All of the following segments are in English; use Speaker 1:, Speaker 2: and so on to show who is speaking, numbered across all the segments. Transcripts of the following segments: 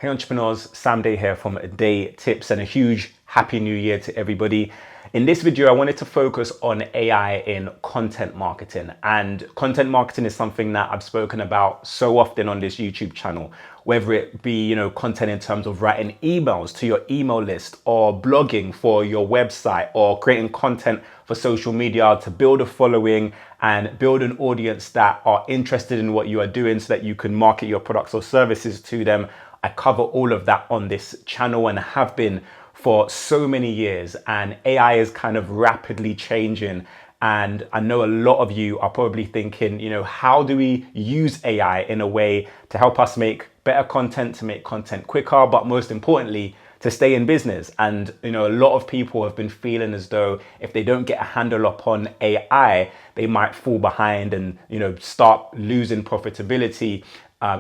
Speaker 1: Hey entrepreneurs, Sam Day here from DeyTips, and a huge happy new year to everybody. In this video, I wanted to focus on AI in content marketing, and content marketing is something that I've spoken about so often on this YouTube channel, whether it be, content in terms of writing emails to your email list, or blogging for your website, or creating content for social media to build a following and build an audience that are interested in what you are doing so that you can market your products or services to them. I cover all of that on this channel and have been for so many years, and AI is kind of rapidly changing. And I know a lot of you are probably thinking, how do we use AI in a way to help us make better content, to make content quicker, but most importantly, to stay in business. And a lot of people have been feeling as though if they don't get a handle upon AI, they might fall behind and start losing profitability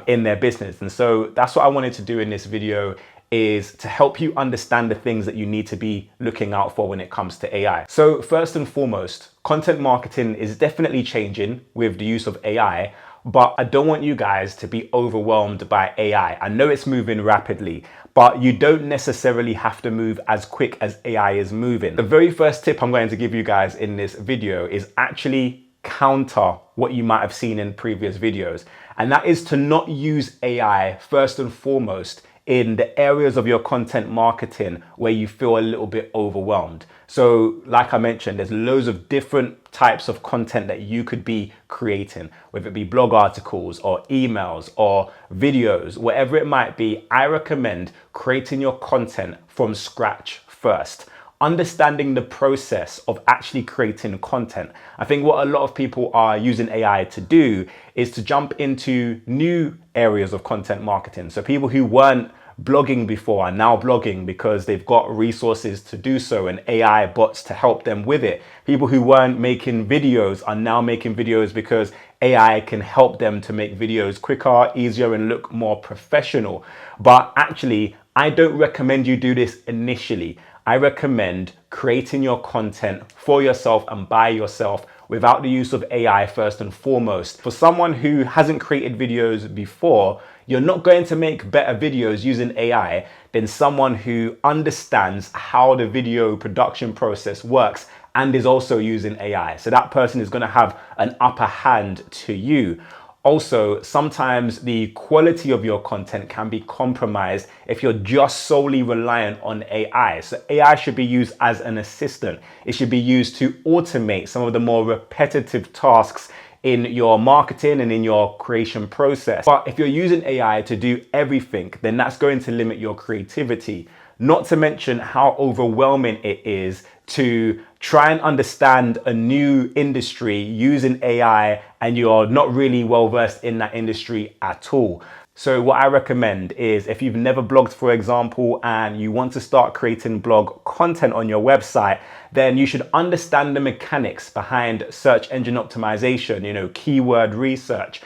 Speaker 1: in their business. And so that's what I wanted to do in this video, is to help you understand the things that you need to be looking out for when it comes to AI. So first and foremost, content marketing is definitely changing with the use of AI, but I don't want you guys to be overwhelmed by AI. I know it's moving rapidly, but you don't necessarily have to move as quick as AI is moving. The very first tip I'm going to give you guys in this video is actually counter what you might have seen in previous videos. And that is to not use AI first and foremost in the areas of your content marketing where you feel a little bit overwhelmed. So like I mentioned, there's loads of different types of content that you could be creating, whether it be blog articles or emails or videos, whatever it might be. I recommend creating your content from scratch first. Understanding the process of actually creating content. I think what a lot of people are using AI to do is to jump into new areas of content marketing. So people who weren't blogging before are now blogging because they've got resources to do so and AI bots to help them with it. People who weren't making videos are now making videos because AI can help them to make videos quicker, easier, and look more professional. But actually, I don't recommend you do this initially. I recommend creating your content for yourself and by yourself without the use of AI first and foremost. For someone who hasn't created videos before, you're not going to make better videos using AI than someone who understands how the video production process works and is also using AI. So that person is going to have an upper hand to you. Also, sometimes the quality of your content can be compromised if you're just solely reliant on AI. So AI should be used as an assistant. It should be used to automate some of the more repetitive tasks in your marketing and in your creation process. But if you're using AI to do everything, then that's going to limit your creativity. Not to mention how overwhelming it is to try and understand a new industry using AI and you're not really well versed in that industry at all. So what I recommend is, if you've never blogged, for example, and you want to start creating blog content on your website, then you should understand the mechanics behind search engine optimization, keyword research,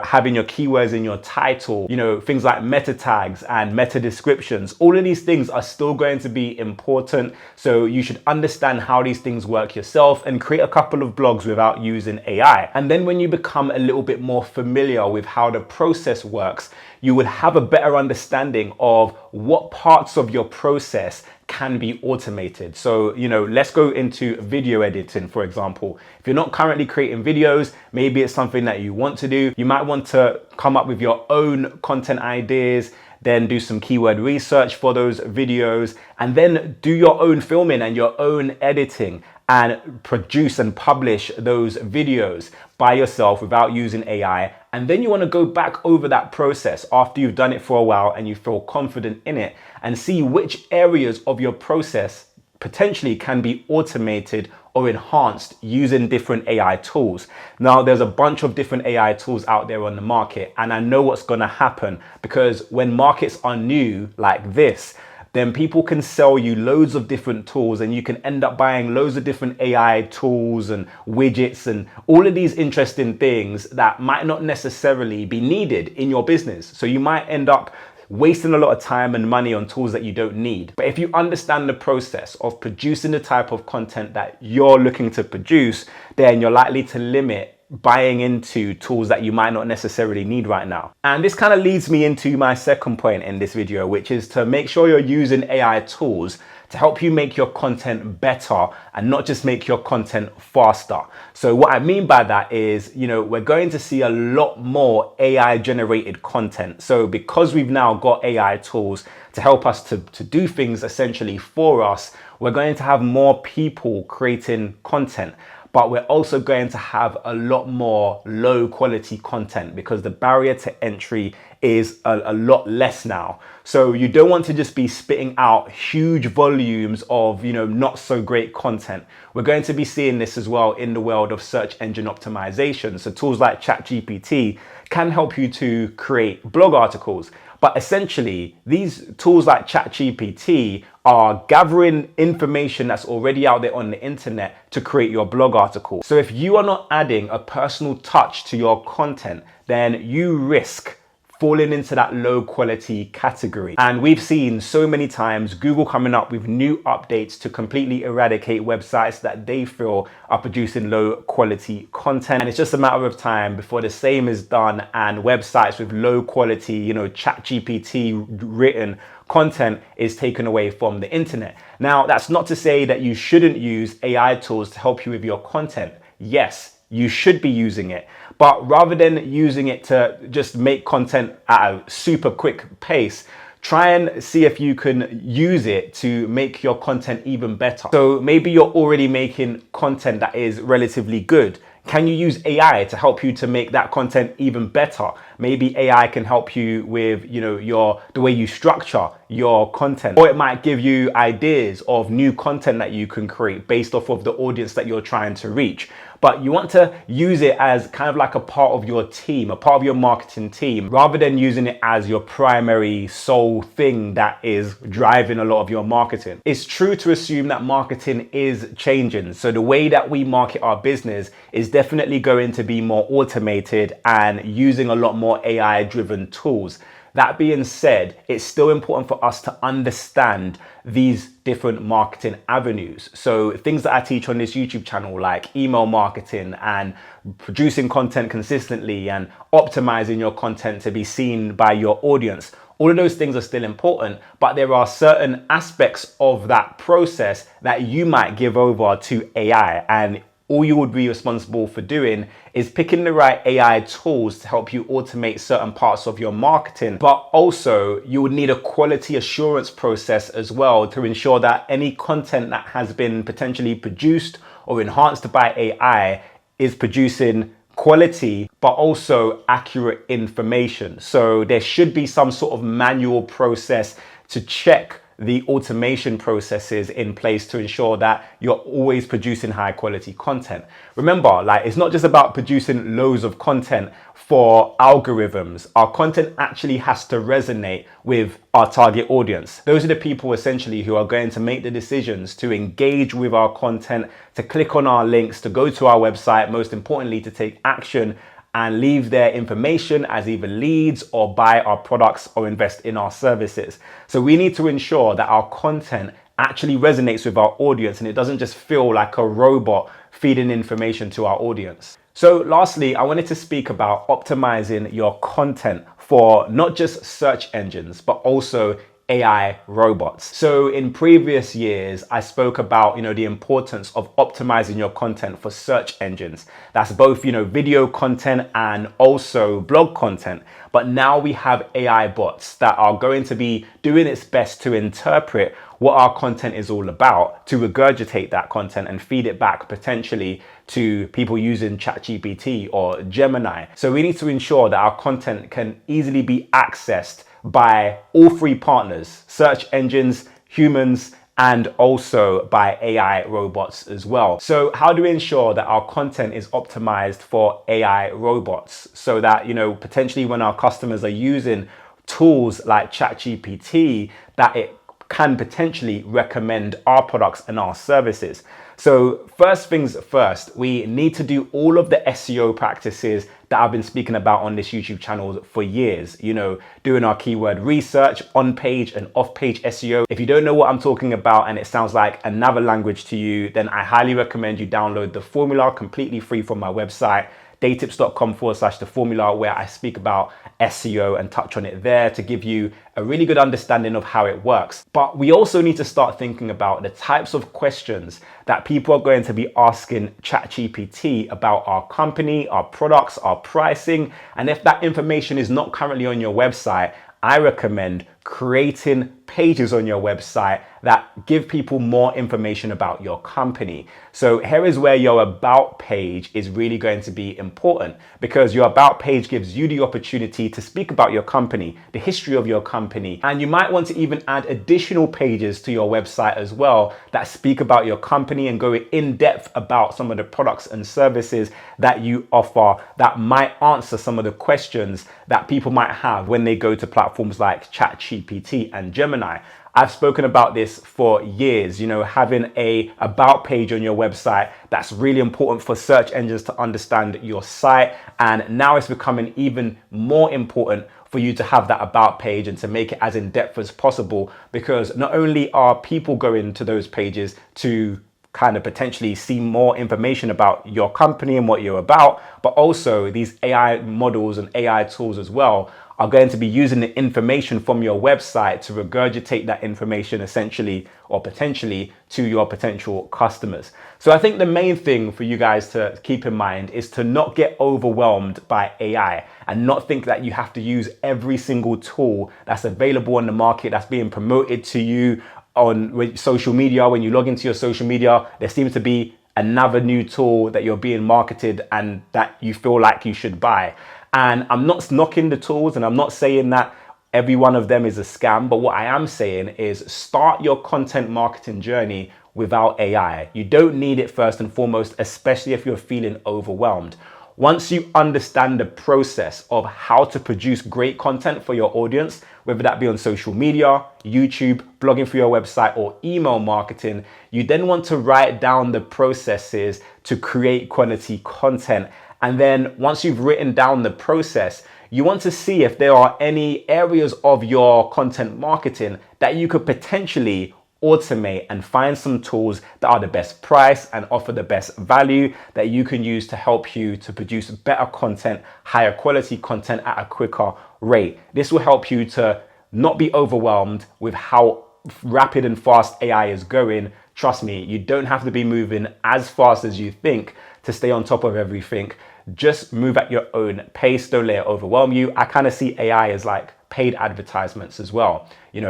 Speaker 1: having your keywords in your title, things like meta tags and meta descriptions. All of these things are still going to be important. So you should understand how these things work yourself and create a couple of blogs without using AI. And then when you become a little bit more familiar with how the process works, you would have a better understanding of what parts of your process can be automated. So, let's go into video editing, for example. If you're not currently creating videos, maybe it's something that you want to do. You might want to come up with your own content ideas, then do some keyword research for those videos, and then do your own filming and your own editing and produce and publish those videos by yourself without using AI. And then you want to go back over that process after you've done it for a while and you feel confident in it, and see which areas of your process potentially can be automated or enhanced using different AI tools. Now, there's a bunch of different AI tools out there on the market, and I know what's going to happen, because when markets are new like this, then people can sell you loads of different tools and you can end up buying loads of different AI tools and widgets and all of these interesting things that might not necessarily be needed in your business. So you might end up wasting a lot of time and money on tools that you don't need. But if you understand the process of producing the type of content that you're looking to produce, then you're likely to limit buying into tools that you might not necessarily need right now. And this kind of leads me into my second point in this video, which is to make sure you're using AI tools to help you make your content better and not just make your content faster. So what I mean by that is, we're going to see a lot more AI generated content. So because we've now got AI tools to help us to do things essentially for us, we're going to have more people creating content. But we're also going to have a lot more low quality content because the barrier to entry is a lot less now. So you don't want to just be spitting out huge volumes of, not so great content. We're going to be seeing this as well in the world of search engine optimization. So tools like ChatGPT can help you to create blog articles. But essentially, these tools like ChatGPT are gathering information that's already out there on the internet to create your blog article. So if you are not adding a personal touch to your content, then you risk falling into that low quality category. And we've seen so many times Google coming up with new updates to completely eradicate websites that they feel are producing low quality content. And it's just a matter of time before the same is done and websites with low quality, ChatGPT written content is taken away from the internet. Now, that's not to say that you shouldn't use AI tools to help you with your content. Yes, you should be using it. But rather than using it to just make content at a super quick pace, try and see if you can use it to make your content even better. So maybe you're already making content that is relatively good. Can you use AI to help you to make that content even better? Maybe AI can help you with, the way you structure your content, or it might give you ideas of new content that you can create based off of the audience that you're trying to reach. But you want to use it as kind of like a part of your team, a part of your marketing team, rather than using it as your primary sole thing that is driving a lot of your marketing. It's true to assume that marketing is changing. So the way that we market our business is definitely going to be more automated and using a lot more AI-driven tools. That being said, it's still important for us to understand these different marketing avenues. So things that I teach on this YouTube channel, like email marketing and producing content consistently and optimizing your content to be seen by your audience, all of those things are still important, but there are certain aspects of that process that you might give over to AI, and all you would be responsible for doing is picking the right AI tools to help you automate certain parts of your marketing. But also you would need a quality assurance process as well to ensure that any content that has been potentially produced or enhanced by AI is producing quality, but also accurate information. So there should be some sort of manual process to check the automation processes in place to ensure that you're always producing high quality content. Remember, it's not just about producing loads of content for algorithms. Our content actually has to resonate with our target audience. Those are the people essentially who are going to make the decisions to engage with our content, to click on our links, to go to our website, most importantly, to take action and leave their information as either leads or buy our products or invest in our services. So we need to ensure that our content actually resonates with our audience and it doesn't just feel like a robot feeding information to our audience. So lastly, I wanted to speak about optimizing your content for not just search engines, but also AI robots. So in previous years, I spoke about, the importance of optimizing your content for search engines. That's both, video content and also blog content. But now we have AI bots that are going to be doing its best to interpret what our content is all about, to regurgitate that content and feed it back potentially to people using ChatGPT or Gemini. So we need to ensure that our content can easily be accessed by all three partners: search engines, humans, and also by AI robots as well. So how do we ensure that our content is optimized for AI robots so that, potentially when our customers are using tools like ChatGPT, that it can potentially recommend our products and our services? So first things first, we need to do all of the SEO practices that I've been speaking about on this YouTube channel for years, doing our keyword research, on-page and off-page SEO. If you don't know what I'm talking about and it sounds like another language to you, then I highly recommend you download the formula completely free from my website, DeyTips.com/the formula, where I speak about SEO and touch on it there to give you a really good understanding of how it works. But we also need to start thinking about the types of questions that people are going to be asking ChatGPT about our company, our products, our pricing. And if that information is not currently on your website, I recommend creating pages on your website that give people more information about your company. So here is where your about page is really going to be important, because your about page gives you the opportunity to speak about your company, the history of your company, and you might want to even add additional pages to your website as well that speak about your company and go in depth about some of the products and services that you offer that might answer some of the questions that people might have when they go to platforms like ChatGPT and Gemini. I've spoken about this for years, having a about page on your website that's really important for search engines to understand your site. And now it's becoming even more important for you to have that about page and to make it as in depth as possible, because not only are people going to those pages to kind of potentially see more information about your company and what you're about, but also these AI models and AI tools as well are going to be using the information from your website to regurgitate that information essentially or potentially to your potential customers. So I think the main thing for you guys to keep in mind is to not get overwhelmed by AI and not think that you have to use every single tool that's available on the market, that's being promoted to you on social media. When you log into your social media, there seems to be another new tool that you're being marketed and that you feel like you should buy. And I'm not knocking the tools, and I'm not saying that every one of them is a scam, but what I am saying is start your content marketing journey without AI. You don't need it first and foremost, especially if you're feeling overwhelmed. Once you understand the process of how to produce great content for your audience, whether that be on social media, YouTube, blogging for your website, or email marketing, you then want to write down the processes to create quality content. And then once you've written down the process, you want to see if there are any areas of your content marketing that you could potentially automate and find some tools that are the best price and offer the best value that you can use to help you to produce better content, higher quality content at a quicker rate. This will help you to not be overwhelmed with how rapid and fast AI is going. Trust me, you don't have to be moving as fast as you think to stay on top of everything. Just move at your own pace. Don't let it overwhelm you. I kind of see AI as like paid advertisements as well.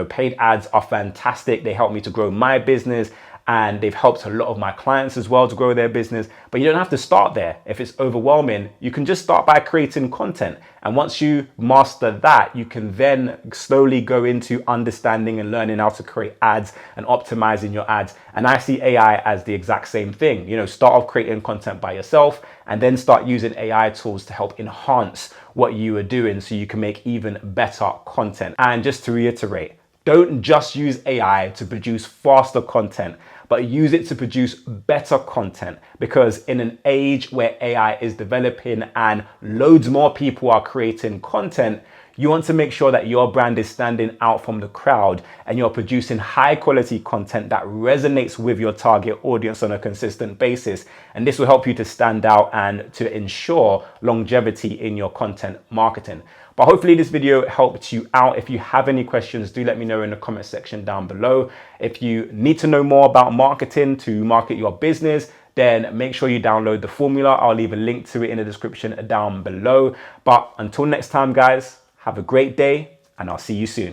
Speaker 1: Paid ads are fantastic. They help me to grow my business, and they've helped a lot of my clients as well to grow their business. But you don't have to start there. If it's overwhelming, you can just start by creating content. And once you master that, you can then slowly go into understanding and learning how to create ads and optimizing your ads. And I see AI as the exact same thing. Start off creating content by yourself and then start using AI tools to help enhance what you are doing so you can make even better content. And just to reiterate, don't just use AI to produce faster content, but use it to produce better content, because in an age where AI is developing and loads more people are creating content, you want to make sure that your brand is standing out from the crowd and you're producing high quality content that resonates with your target audience on a consistent basis. And this will help you to stand out and to ensure longevity in your content marketing. But hopefully this video helped you out. If you have any questions, do let me know in the comment section down below. If you need to know more about marketing to market your business, then make sure you download the formula. I'll leave a link to it in the description down below. But until next time, guys, have a great day, and I'll see you soon.